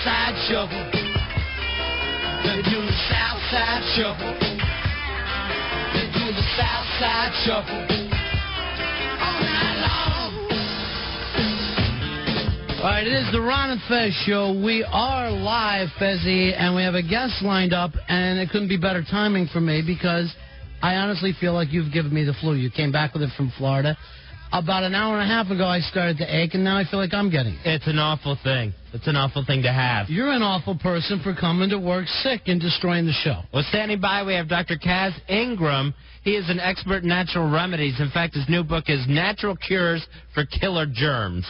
Side Shuffle. They do the South Side Shuffle. They do the South Side Shuffle. All night long. All right, it is the Ron and Fez show. We are live, Fezzy, and we have a guest lined up, and it couldn't be better timing for me because I honestly feel like you've given me the flu. You came back with it from Florida. About an hour and a half ago, I started to ache, and now I feel like I'm getting it. It's an awful thing. It's an awful thing to have. You're an awful person for coming to work sick and destroying the show. Well, standing by, we have Dr. Kaz Ingram. He is an expert in natural remedies. In fact, his new book is Natural Cures for Killer Germs.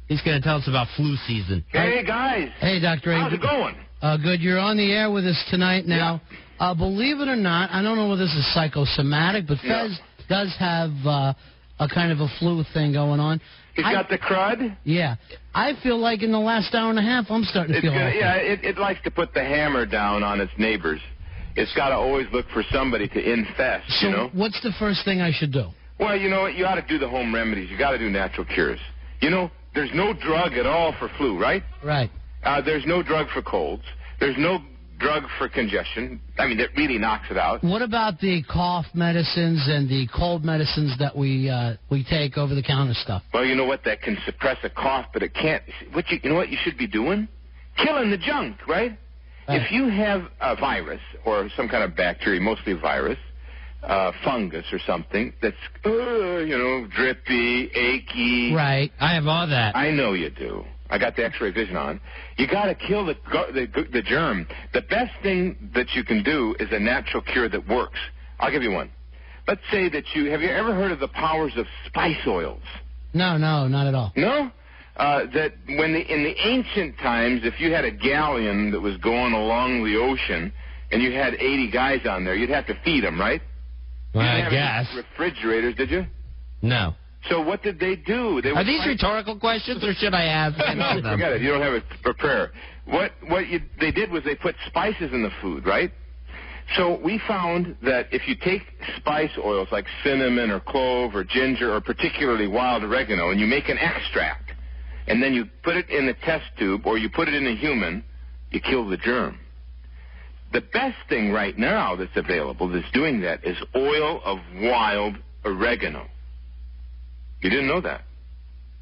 He's going to tell us about flu season. Hey, guys. Hey, Dr. How's it going? Good. You're on the air with us tonight now. Yeah. Believe it or not, I don't know whether this is psychosomatic, but Fez does have a kind of a flu thing going on. He's got the crud? Yeah. I feel like in the last hour and a half, I'm starting to feel awful. Yeah, it likes to put the hammer down on its neighbors. It's got to always look for somebody to infest, so you know? What's the first thing I should do? Well, you know what? You ought to do the home remedies. You got to do natural cures. You know, there's no drug at all for flu, right? Right. There's no drug for colds. There's no drug for congestion. I mean, it really knocks it out. What about the cough medicines and the cold medicines that we take over-the-counter stuff? Well, you know what? That can suppress a cough, but it can't. You know what you should be doing? Killing the junk, right? If you have a virus or some kind of bacteria, mostly a virus, fungus or something that's, drippy, achy. Right. I have all that. I know you do. I got the X-ray vision on. You got to kill the germ. The best thing that you can do is a natural cure that works. I'll give you one. Let's say that have you ever heard of the powers of spice oils? No, not at all. No? That in the ancient times, if you had a galleon that was going along the ocean and you had 80 guys on there, you'd have to feed them, right? Well, you I didn't have guess. any refrigerators, did you? No. So what did they do? Are these rhetorical questions, or should I ask them? Forget it. You don't have it for prayer. What they did was they put spices in the food, right? So we found that if you take spice oils like cinnamon or clove or ginger or particularly wild oregano and you make an extract and then you put it in a test tube or you put it in a human, you kill the germ. The best thing right now that's available that's doing that is oil of wild oregano. You didn't know that?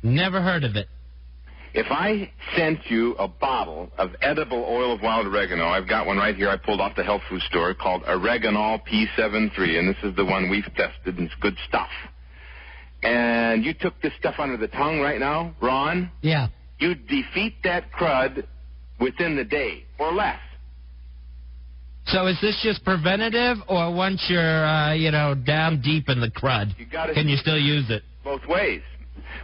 Never heard of it. If I sent you a bottle of edible oil of wild oregano, I've got one right here I pulled off the health food store called Oreganol P73, and this is the one we've tested, and it's good stuff. And you took this stuff under the tongue right now, Ron? Yeah. You'd defeat that crud within the day or less. So is this just preventative, or once you're, down deep in the crud, can you still use it? Both ways.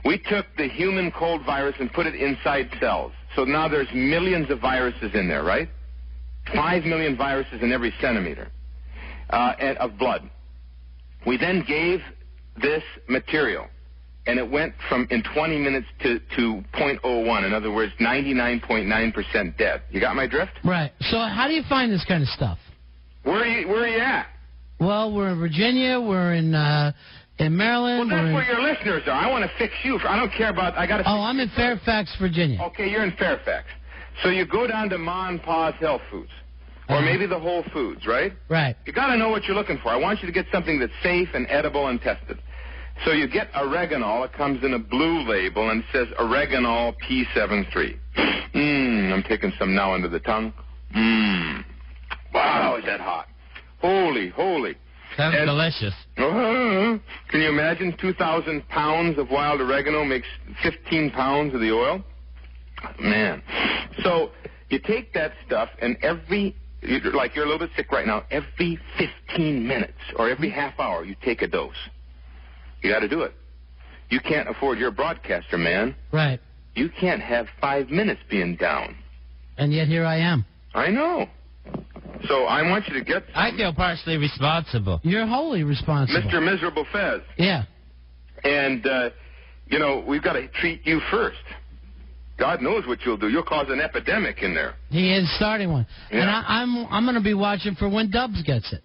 We took the human cold virus and put it inside cells. So now there's millions of viruses in there, right? 5 million viruses in every centimeter of blood. We then gave this material, and it went from in 20 minutes to 0.01. In other words, 99.9% dead. You got my drift? Right. So how do you find this kind of stuff? Where are you at? Well, we're in Virginia. We're in Maryland. Well, that's where your listeners are. I want to fix you. I don't care about. I'm in Fairfax, Virginia. Okay, you're in Fairfax. So you go down to Ma and Pa's Health Foods, or maybe the Whole Foods, right? Right. You got to know what you're looking for. I want you to get something that's safe and edible and tested. So you get oregano. It comes in a blue label and it says Oreganol P73. I'm taking some now under the tongue. Wow, is that hot? Holy. Sounds delicious. Can you imagine 2,000 pounds of wild oregano makes 15 pounds of the oil? Man. So you take that stuff and you're a little bit sick right now, every 15 minutes or every half hour you take a dose. You got to do it. You can't afford, you're a broadcaster, man. Right. You can't have 5 minutes being down. And yet here I am. I know. So I want you to get some. I feel partially responsible. You're wholly responsible. Mr. Miserable Fez. Yeah. And, we've got to treat you first. God knows what you'll do. You'll cause an epidemic in there. He is starting one. Yeah. And I'm going to be watching for when Dubs gets it.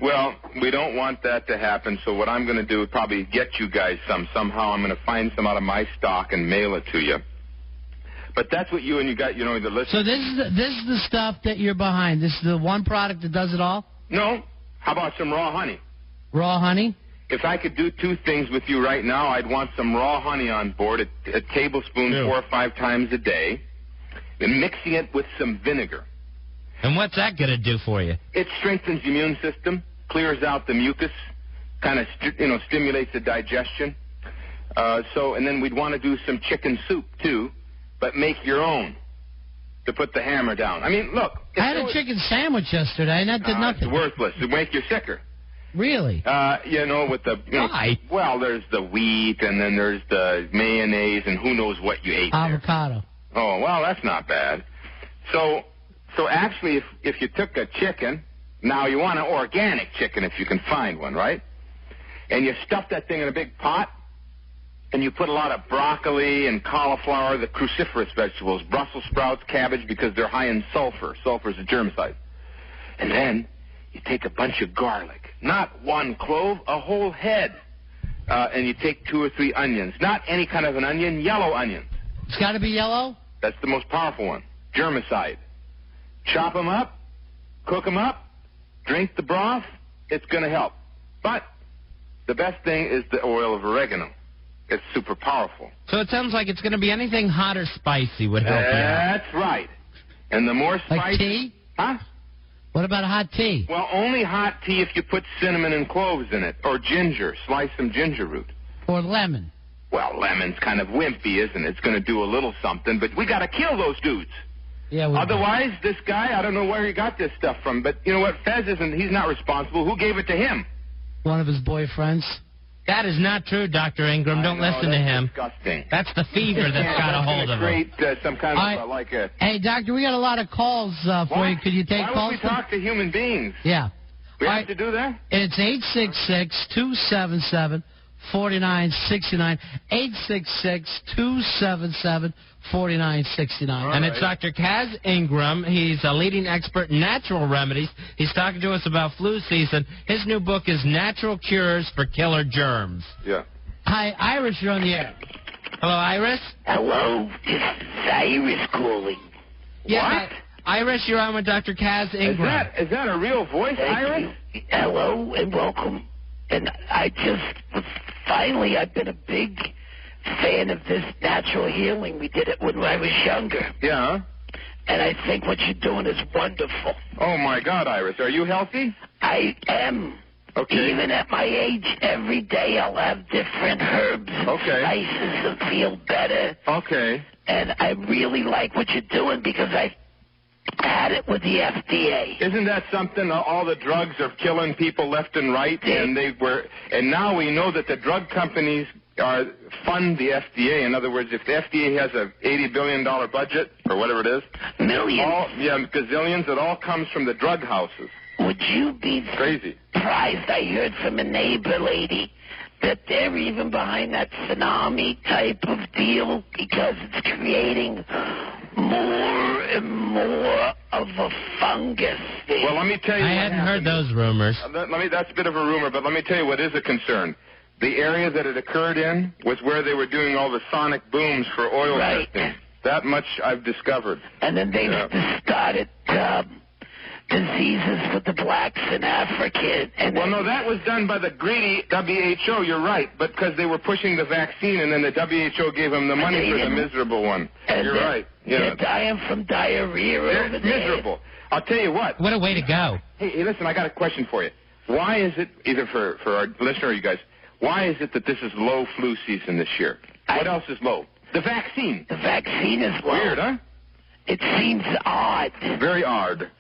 Well, we don't want that to happen, so what I'm going to do is probably get you guys somehow. I'm going to find some out of my stock and mail it to you. But that's what you got, the list. So this is the stuff that you're behind. This is the one product that does it all? No. How about some raw honey? Raw honey? If I could do two things with you right now, I'd want some raw honey on board, a tablespoon 4 or 5 times a day, and mixing it with some vinegar. And what's that going to do for you? It strengthens the immune system, clears out the mucus, kind of stimulates the digestion. And then we'd want to do some chicken soup too, but make your own to put the hammer down. I mean, look. I had a chicken sandwich yesterday, and that did nothing. It's worthless. It'd make you sicker. Really? With the... Why? Well, there's the wheat, and then there's the mayonnaise, and who knows what you ate Avocado. there. Oh, well, that's not bad. So actually, if you took a chicken, now you want an organic chicken if you can find one, right? And you stuff that thing in a big pot, and you put a lot of broccoli and cauliflower, the cruciferous vegetables, Brussels sprouts, cabbage, because they're high in sulfur. Sulfur is a germicide. And then you take a bunch of garlic, not one clove, a whole head. And you take 2 or 3 onions, not any kind of an onion, yellow onions. It's got to be yellow? That's the most powerful one, germicide. Chop them up, cook them up, drink the broth. It's going to help. But the best thing is the oil of oregano. It's super powerful. So it sounds like it's going to be anything hot or spicy would help you. That's right. And the more spicy... Like tea? Huh? What about a hot tea? Well, only hot tea if you put cinnamon and cloves in it, or ginger. Slice some ginger root. Or lemon? Well, lemon's kind of wimpy, isn't it? It's going to do a little something, but we got to kill those dudes. Yeah. Otherwise, this guy, I don't know where he got this stuff from, but you know what? Fez he's not responsible. Who gave it to him? One of his boyfriends. That is not true, Dr. Ingram. Don't listen to him. Disgusting. That's the fever that's got a hold of him. Create some kind of Hey, doctor, we got a lot of calls for you. Could you take calls? Why would we talk to human beings? Yeah. We have to do that? It's 866-277-4969. 866-277-4969. And it's Dr. Kaz Ingram. He's a leading expert in natural remedies. He's talking to us about flu season. His new book is Natural Cures for Killer Germs. Yeah. Hi, Iris, you're on the air. Hello, Iris? Hello, this is Iris calling. Yeah, What? Iris, you're on with Dr. Kaz Ingram. Is that a real voice, Iris? You. Hello and welcome. And I've been a big fan of this natural healing. We did it when I was younger. Yeah. And I think what you're doing is wonderful. Oh, my God, Iris. Are you healthy? I am. Okay. Even at my age, every day I'll have different herbs and spices and feel better. Okay. And I really like what you're doing because I had it with the FDA. Isn't that something? All the drugs are killing people left and right, and now we know that the drug companies fund the FDA. In other words, if the FDA has a $80 billion budget or whatever it is, Millions. gazillions. It all comes from the drug houses. Would you be Crazy. surprised? I heard from a neighbor lady that they're even behind that tsunami type of deal because it's creating more and more of a fungus. Well, let me tell you. I hadn't heard those rumors. That's a bit of a rumor, but let me tell you what is a concern. The area that it occurred in was where they were doing all the sonic booms for oil testing. That much I've discovered. And then they started diseases with the blacks in Africa. No, that was done by the greedy WHO, you're right, but because they were pushing the vaccine and then the WHO gave them the money for the miserable one. You're right. They're dying from diarrhea over there. Miserable. I'll tell you what. What a way to go. Hey, listen, I got a question for you. Why is it, either for our listener or you guys, why is it that this is low flu season this year? What else is low? The vaccine. The vaccine is low. Weird, huh? It seems odd. Very odd.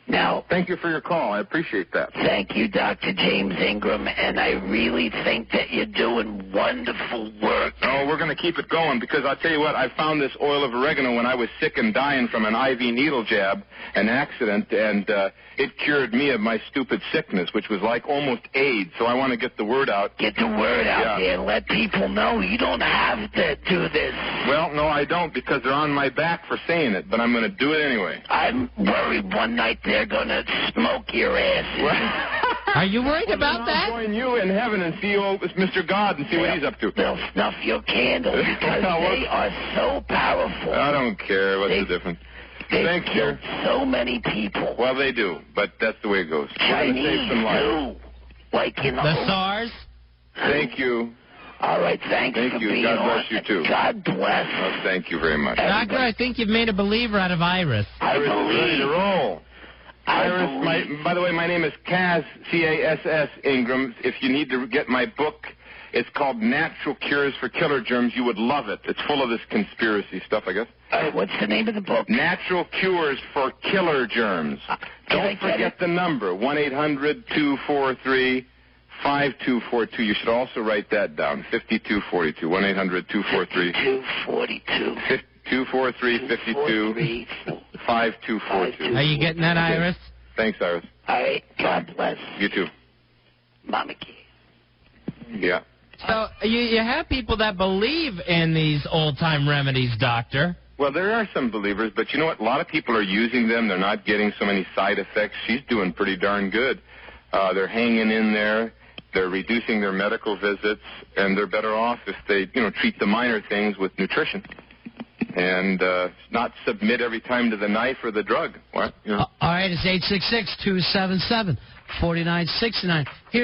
Now, thank you for your call. I appreciate that. Thank you, Dr. James Ingram, and I really think that you're doing wonderful work. Oh, we're going to keep it going because I'll tell you what, I found this oil of oregano when I was sick and dying from an IV needle jab, an accident, and it cured me of my stupid sickness, which was like almost AIDS, so I want to get the word out. Get the word out there and let people know you don't have to do this. Well, no, I don't because they're on my back for saying it, but I'm going to do it anyway. I'm worried one night they're going to smoke your ass. Are you worried about I'll that? join you in heaven and see old Mr. God and see what he's up to. They'll snuff your candle because they are so powerful. I don't care. What's the difference? They've Thanks, killed sir. so many people. Well, they do, but that's the way it goes. We're going to save Chinese some lives. too. Like, you know. The SARS? Thank you. All right, thanks Thank for you. being God on. bless you, too. God bless. Oh, thank you very much. Doctor, I think you've made a believer out of Iris. I Iris is ready to believe. roll. Iris, by the way, my name is Cass, C-A-S-S Ingram. If you need to get my book, it's called Natural Cures for Killer Germs. You would love it. It's full of this conspiracy stuff, I guess. All right, what's the name of the book? Natural Cures for Killer Germs. Can I Don't get forget it? the number, 1-800-243-5242. You should also write that down, 5242, 1-800-243. 242. 243-52. 5242. Are you getting that, Iris? Thanks, Iris. All right, God bless. You too. Mama Key. Yeah. So you have people that believe in these old-time remedies, Doctor. Well, there are some believers, but you know what? A lot of people are using them. They're not getting so many side effects. She's doing pretty darn good. They're hanging in there. They're reducing their medical visits, and they're better off if they, treat the minor things with nutrition and not submit every time to the knife or the drug. What? All right, it's 866-277-4969. Here